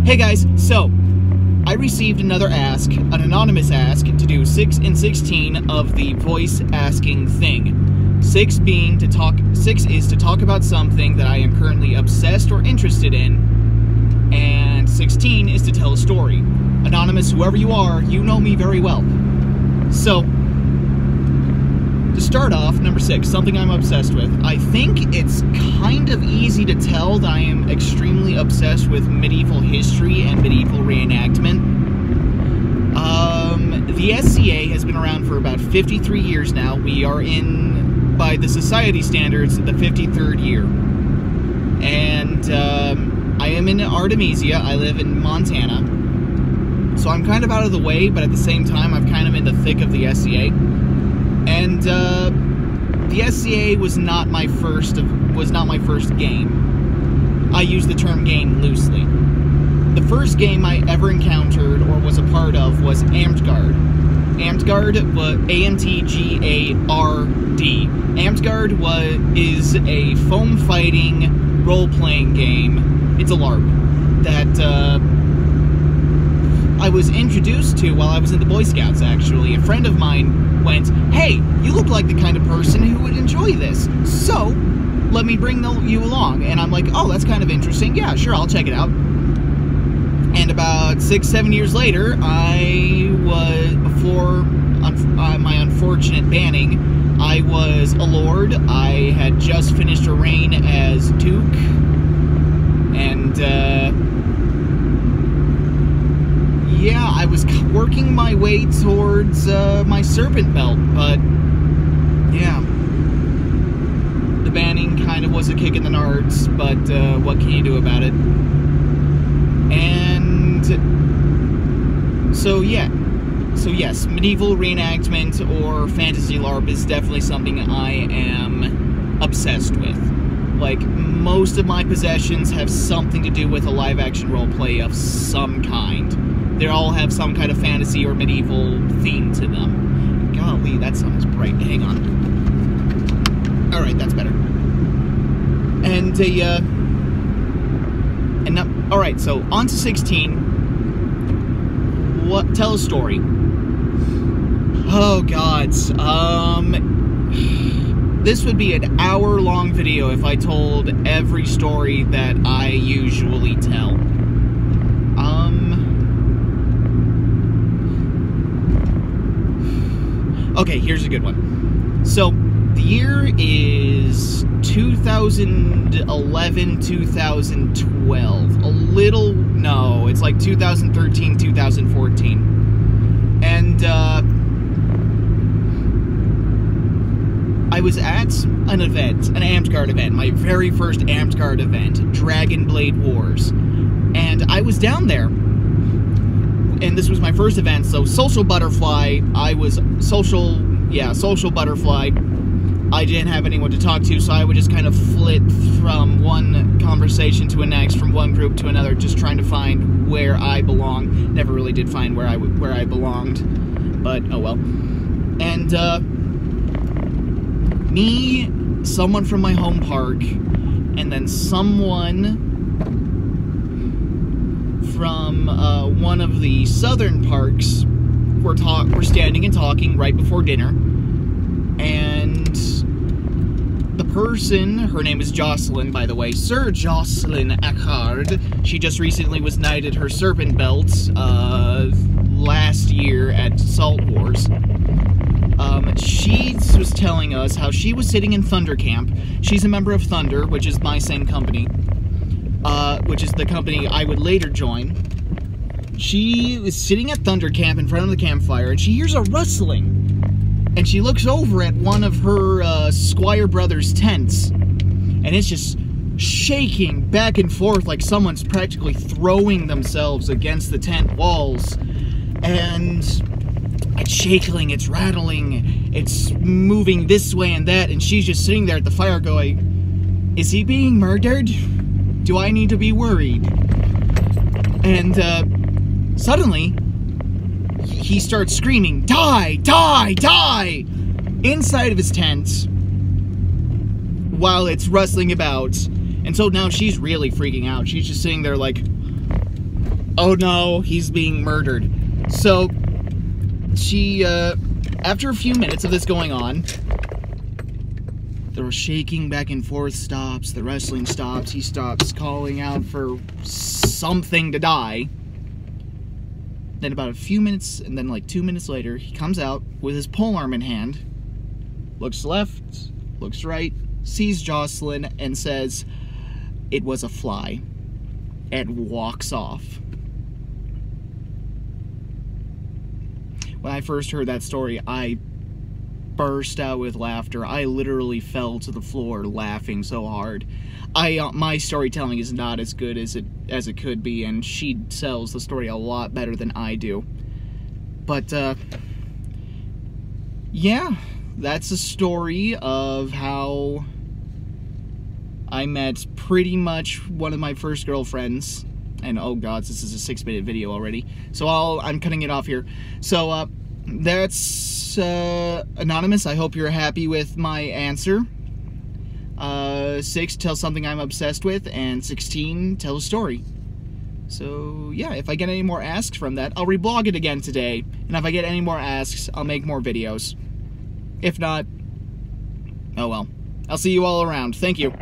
Hey guys, so I received another ask, an anonymous ask, to do 6 and 16 of the voice asking thing. 6 is to talk about something that I am currently obsessed or interested in, and 16 is to tell a story. Anonymous, whoever you are, you know me very well. So, to start off, number 6, something I'm obsessed with. I think it's kind of easy to tell that I am extremely obsessed with medieval history and medieval reenactment. The SCA has been around for about 53 years now. We are in, by the society standards, the 53rd year. And I am in Artemisia. I live in Montana. So I'm kind of out of the way, but at the same time, I'm kind of in the thick of the SCA. And the SCA was not my first game. I use the term game loosely. The first game I ever encountered or was a part of was Amtgard. Amtgard was A-M-T-G-A-R-D. Amtgard is a foam fighting role-playing game. It's a LARP that I was introduced to while I was in the Boy Scouts, actually. A friend of mine went, "Hey, you look like the kind of person who would enjoy this, so let me bring you along." And I'm like, "Oh, that's kind of interesting. Yeah, sure, I'll check it out." And about 6-7 years later, before my unfortunate banning, I was a lord. I had just finished a reign as Duke, and yeah, I was working my way towards my serpent belt, but yeah, the banning kind of was a kick in the nards, but what can you do about it? And so yeah, so yes, medieval reenactment or fantasy LARP is definitely something I am obsessed with. Like, most of my possessions have something to do with a live-action roleplay of some kind. They all have some kind of fantasy or medieval theme to them. Golly, that sun is bright. Hang on. Alright, that's better. And, alright, so, on to 16. Tell a story. Oh, God. This would be an hour-long video if I told every story that I usually tell. Okay, here's a good one. So, the year is 2011, 2012. No, it's like 2013, 2014. And, I was at an event, an Amtgard event, my very first Amtgard event, Dragonblade Wars. And I was down there. And this was my first event, so social butterfly, social butterfly. I didn't have anyone to talk to, so I would just kind of flit from one conversation to the next, from one group to another, just trying to find where I belong. Never really did find where I belonged, but oh well. And me, someone from my home park, and then someone from one of the southern parks were standing and talking right before dinner, and the person, her name is Jocelyn, by the way, Sir Jocelyn Eckhard. She just recently was knighted her serpent belt last year at Salt Wars. She was telling us how she was sitting in Thunder Camp. She's a member of Thunder, which is my same company. Which is the company I would later join. She was sitting at Thunder Camp in front of the campfire, and she hears a rustling. And she looks over at one of her Squire brothers' tents, and it's just shaking back and forth like someone's practically throwing themselves against the tent walls. And it's shaking, it's rattling, it's moving this way and that, and she's just sitting there at the fire going, "Is he being murdered? Do I need to be worried?" And suddenly, he starts screaming, "Die! Die! Die!" inside of his tent while it's rustling about. And so now she's really freaking out. She's just sitting there like, oh no, he's being murdered. So, she, after a few minutes of this going on, the shaking back and forth stops, the wrestling stops, he stops calling out for something to die. Then about a few minutes, and then like 2 minutes later, he comes out with his polearm in hand, looks left, looks right, sees Jocelyn, and says, "It was a fly," and walks off. When I first heard that story, I burst out with laughter. I literally fell to the floor laughing so hard. My storytelling is not as good as it could be, and she sells the story a lot better than I do. But yeah, that's a story of how I met pretty much one of my first girlfriends. And oh god, this is a 6-minute video already, so I'm cutting it off here. So that's anonymous. I hope you're happy with my answer. 6, tell something I'm obsessed with, and 16, tell a story. So yeah, if I get any more asks from that, I'll reblog it again today, and if I get any more asks, I'll make more videos. If not, oh well. I'll see you all around. Thank you.